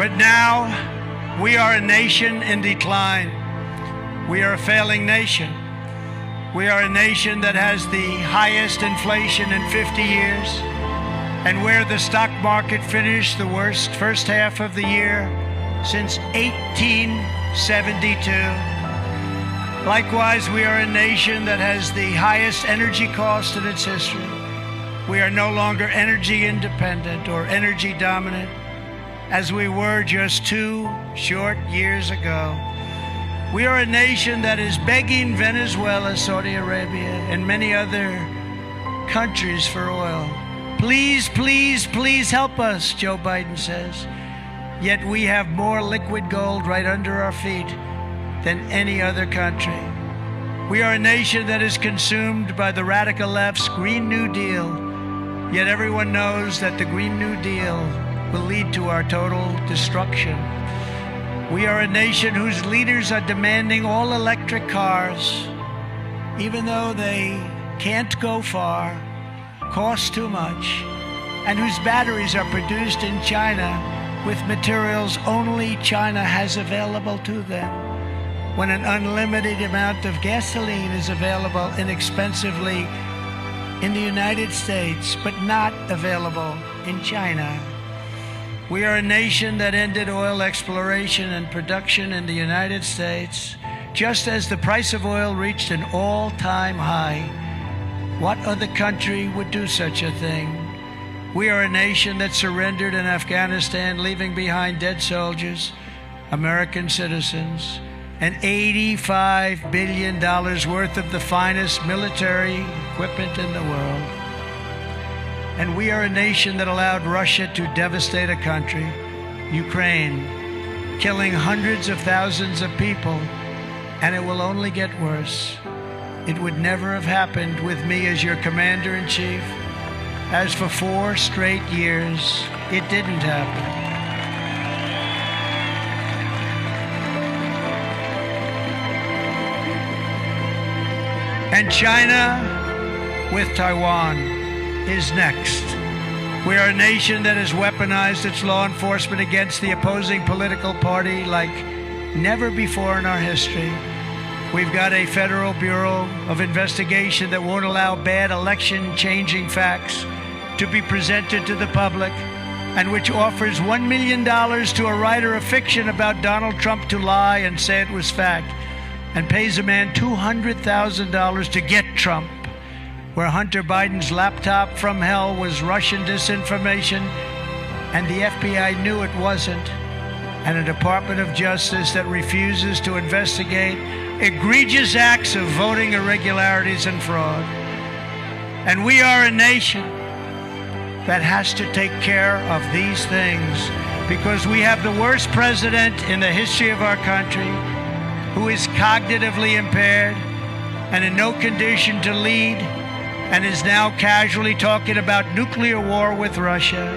But now we are a nation in decline. We are a failing nation. We are a nation that has the highest inflation in 50 years, and where the stock market finished the worst first half of the year since 1872. Likewise, we are a nation that has the highest energy cost in its history. We are no longer energy independent or energy dominant, as we were just 2 short years ago. We are a nation that is begging Venezuela, Saudi Arabia, and many other countries for oil. Please, please, please help us, Joe Biden says. Yet we have more liquid gold right under our feet than any other country. We are a nation that is consumed by the radical left's Green New Deal. Yet everyone knows that the Green New Deal will lead to our total destruction. We are a nation whose leaders are demanding all electric cars, even though they can't go far, cost too much, and whose batteries are produced in China with materials only China has available to them, when an unlimited amount of gasoline is available inexpensively in the United States, but not available in China. We are a nation that ended oil exploration and production in the United States just as the price of oil reached an all-time high. What other country would do such a thing? We are a nation that surrendered in Afghanistan, leaving behind dead soldiers, American citizens, and $85 billion worth of the finest military equipment in the world. And we are a nation that allowed Russia to devastate a country, Ukraine, killing hundreds of thousands of people, and it will only get worse. It would never have happened with me as your commander-in-chief, as for 4 straight years, it didn't happen. And China, with Taiwan, is next. We are a nation that has weaponized its law enforcement against the opposing political party like never before in our history. We've got a Federal Bureau of Investigation that won't allow bad election-changing facts to be presented to the public, and which offers $1 million to a writer of fiction about Donald Trump to lie and say it was fact, and pays a man $200,000 to get Trump, where Hunter Biden's laptop from hell was Russian disinformation, and the FBI knew it wasn't, and a Department of Justice that refuses to investigate egregious acts of voting irregularities and fraud. And we are a nation that has to take care of these things, because we have the worst president in the history of our country, who is cognitively impaired and in no condition to lead, and is now casually talking about nuclear war with Russia,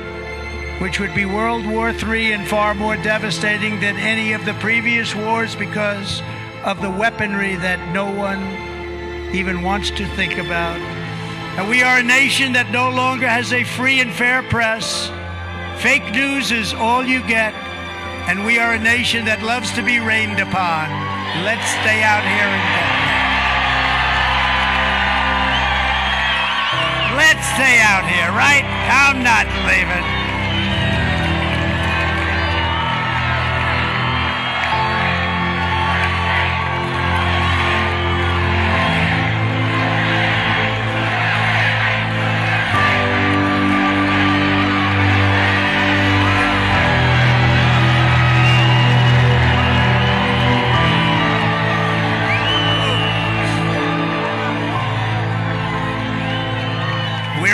which would be World War III and far more devastating than any of the previous wars because of the weaponry that no one even wants to think about. And we are a nation that no longer has a free and fair press. Fake news is all you get. And we are a nation that loves to be rained upon. Let's stay out here and get it. Let's stay out here, right? I'm not leaving.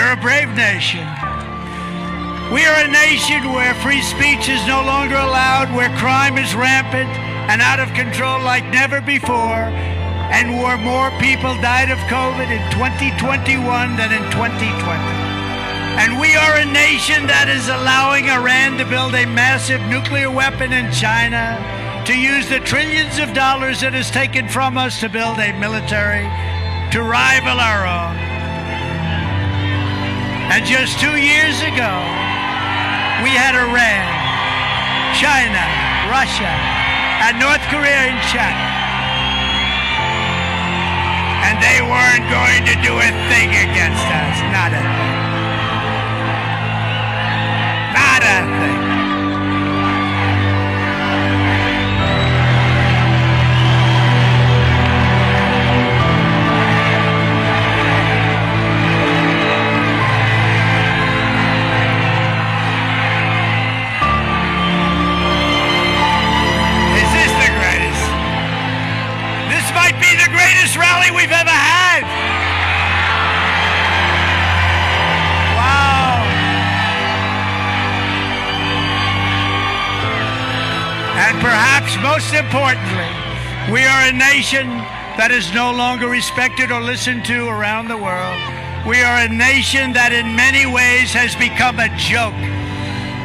A brave nation. We are a nation where free speech is no longer allowed, where crime is rampant and out of control like never before, and where more people died of COVID in 2021 than in 2020. And we are a nation that is allowing Iran to build a massive nuclear weapon in China, to use the trillions of dollars it has taken from us to build a military to rival our own. And just 2 years ago, we had Iran China, Russia, and North Korea in check. And they weren't going to do a thing against us. Not a thing. Not a thing. Rally we've ever had. Wow. And perhaps most importantly, we are a nation that is no longer respected or listened to around the world. We are a nation that in many ways has become a joke.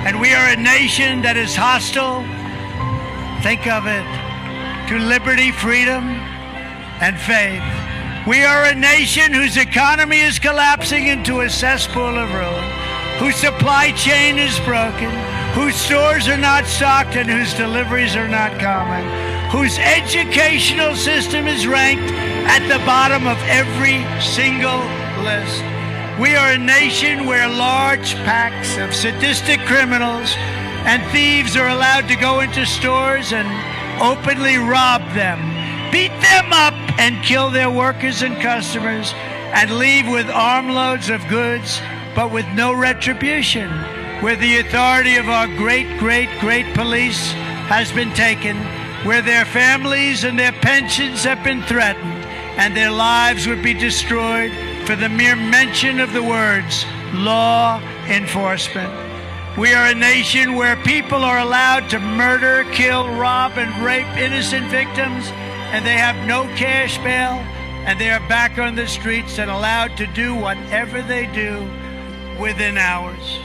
And we are a nation that is hostile, think of it, to liberty, freedom, and faith. We are a nation whose economy is collapsing into a cesspool of ruin, whose supply chain is broken, whose stores are not stocked and whose deliveries are not common, whose educational system is ranked at the bottom of every single list. We are a nation where large packs of sadistic criminals and thieves are allowed to go into stores and openly rob them, beat them up, and kill their workers and customers, and leave with armloads of goods, but with no retribution, where the authority of our great police has been taken, where their families and their pensions have been threatened, and their lives would be destroyed for the mere mention of the words law enforcement. We are a nation where people are allowed to murder, kill, rob, and rape innocent victims, and they have no cash bail, and they are back on the streets and allowed to do whatever they do within hours.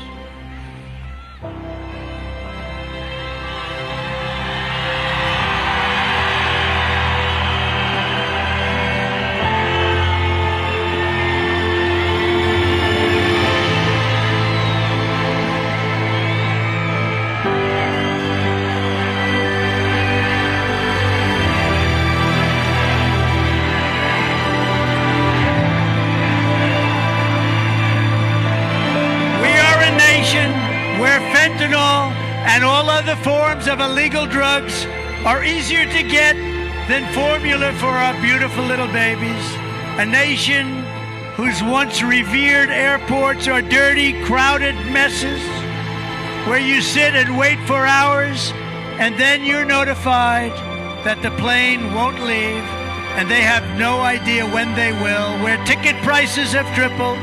Where fentanyl and all other forms of illegal drugs are easier to get than formula for our beautiful little babies. A nation whose once revered airports are dirty, crowded messes, where you sit and wait for hours and then you're notified that the plane won't leave and they have no idea when they will, where ticket prices have tripled,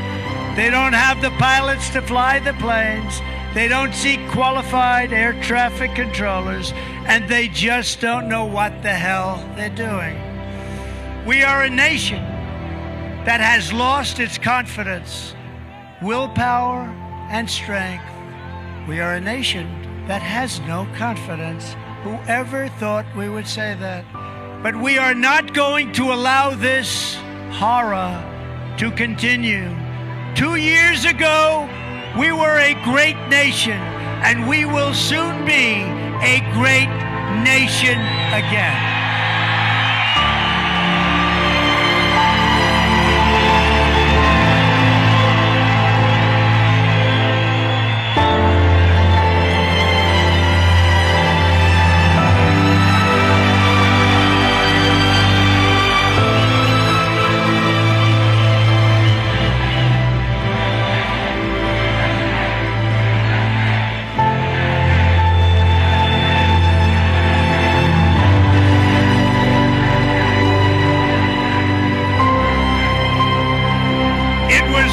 they don't have the pilots to fly the planes, they don't seek qualified air traffic controllers, and they just don't know what the hell they're doing. We are a nation that has lost its confidence, willpower, and strength. We are a nation that has no confidence. Whoever thought we would say that? But we are not going to allow this horror to continue. 2 years ago, we were a great nation, and we will soon be a great nation again.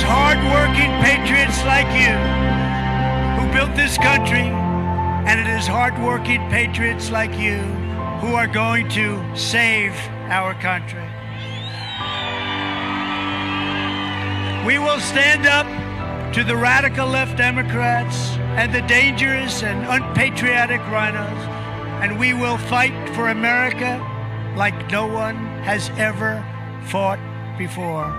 Hard-working patriots like you who built this country, and it is hard-working patriots like you who are going to save our country. We will stand up to the radical left Democrats and the dangerous and unpatriotic rhinos, and we will fight for America like no one has ever fought before.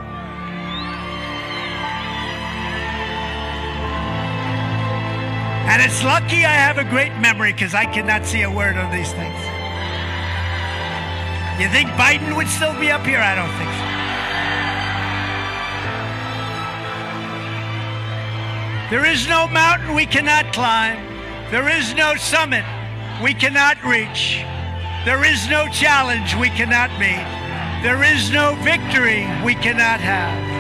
And it's lucky I have a great memory because I cannot see a word on these things. You think Biden would still be up here? I don't think so. There is no mountain we cannot climb. There is no summit we cannot reach. There is no challenge we cannot meet. There is no victory we cannot have.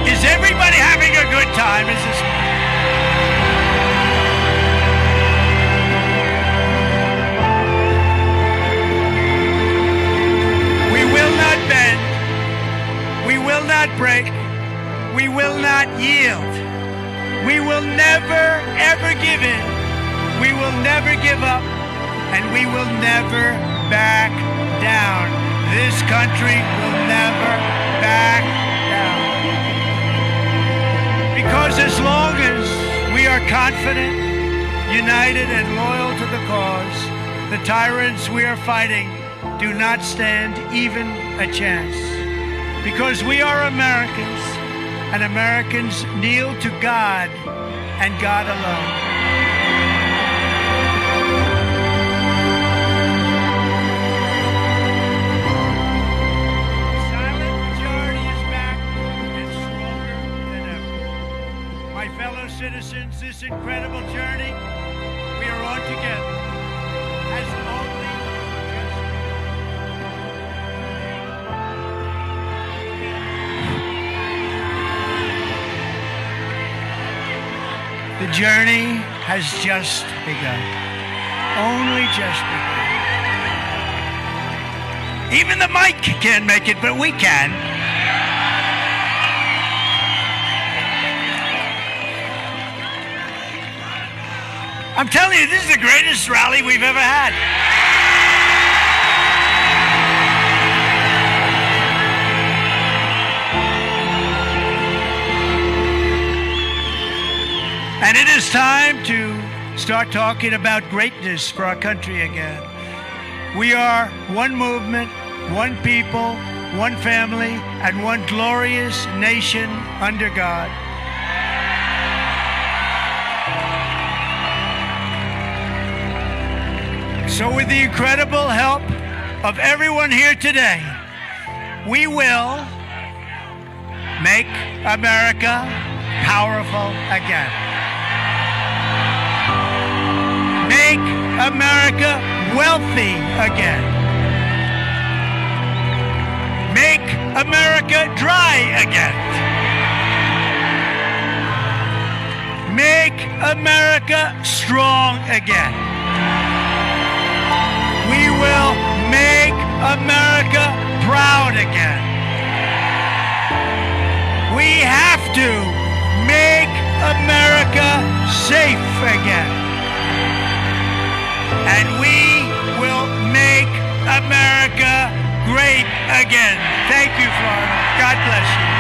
Is everybody having a good time? Is this? We will not bend. We will not break. We will not yield. We will never, ever give in. We will never give up. And we will never back down. This country will never back down. Because as long as we are confident, united, and loyal to the cause, the tyrants we are fighting do not stand even a chance. Because we are Americans, and Americans kneel to God and God alone. The silent majority is back and stronger than ever. My fellow citizens, this incredible journey we are on together has only The journey has just begun. Only just begun. Even the mic can't make it, but we can. I'm telling you, this is the greatest rally we've ever had. And it is time to start talking about greatness for our country again. We are one movement, one people, one family, and one glorious nation under God. So with the incredible help of everyone here today, we will make America powerful again. Make America wealthy again. Make America dry again. Make America strong again. We will make America proud again. We have to make America safe again. And we will make America great again. Thank you, Florida. God bless you.